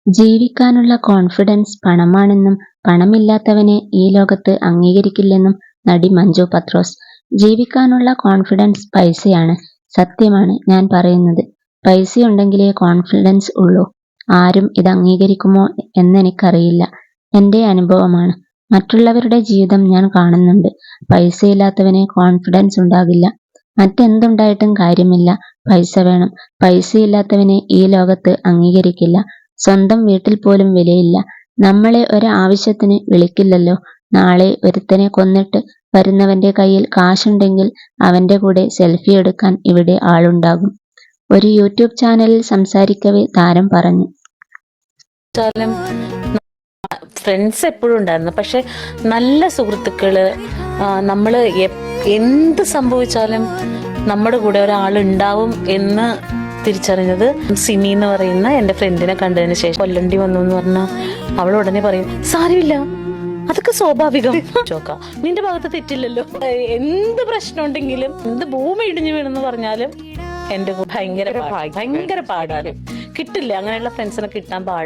ജീവിക്കാനുള്ള കോൺഫിഡൻസ് പണമാണെന്നും പണമില്ലാത്തവനെ ഈ ലോകത്ത് അംഗീകരിക്കില്ലെന്നും നടി മഞ്ജു പത്രോസ്. ജീവിക്കാനുള്ള കോൺഫിഡൻസ് പൈസയാണ്. സത്യമാണ് ഞാൻ പറയുന്നത്. പൈസയുണ്ടെങ്കിലേ കോൺഫിഡൻസ് ഉള്ളൂ. ആരും ഇത് അംഗീകരിക്കുമോ എന്നെനിക്കറിയില്ല. എന്റെ അനുഭവമാണ്. മറ്റുള്ളവരുടെ ജീവിതം ഞാൻ കാണുന്നുണ്ട്. പൈസയില്ലാത്തവന് കോൺഫിഡൻസ് ഉണ്ടാകില്ല. മറ്റെന്തുണ്ടായിട്ടും കാര്യമില്ല. പൈസ വേണം. പൈസയില്ലാത്തവനെ ഈ ലോകത്ത് അംഗീകരിക്കില്ല. സ്വന്തം വീട്ടിൽ പോലും വിലയില്ല. നമ്മളെ ഒരാവശ്യത്തിന് വിളിക്കില്ലല്ലോ. നാളെ ഒരുത്തനെ കൊന്നിട്ട് വരുന്നവന്റെ കയ്യിൽ കാശുണ്ടെങ്കിൽ അവന്റെ കൂടെ സെൽഫി എടുക്കാൻ ഇവിടെ ആളുണ്ടാകും. ഒരു യൂട്യൂബ് ചാനലിൽ സംസാരിക്കവേ താരം പറഞ്ഞു. ഫ്രണ്ട്സ് എപ്പോഴും ഉണ്ടായിരുന്നു, പക്ഷെ നല്ല സുഹൃത്തുക്കള്, നമ്മള് എന്ത് സംഭവിച്ചാലും നമ്മുടെ കൂടെ ഒരാളുണ്ടാവും എന്ന് തിരിച്ചറിഞ്ഞത് സിമി എന്ന് പറയുന്ന എൻ്റെ ഫ്രണ്ടിനെ കണ്ടതിന് ശേഷം. കൊല്ലണ്ടി വന്നു എന്ന് പറഞ്ഞാൽ അവൾ ഉടനെ പറയും, സാരമില്ല, അതൊക്കെ സ്വാഭാവികം, ചോക്കാം, നിന്റെ ഭാഗത്ത് തെറ്റില്ലല്ലോ. എന്ത് പ്രശ്നം ഉണ്ടെങ്കിലും, എന്ത് ഭൂമി ഇടിഞ്ഞു വീണെന്ന് പറഞ്ഞാലും എന്റെ ഭയങ്കര പാടാണ്. കിട്ടില്ല, അങ്ങനെയുള്ള ഫ്രണ്ട്സിനെ കിട്ടാൻ പാടില്ല.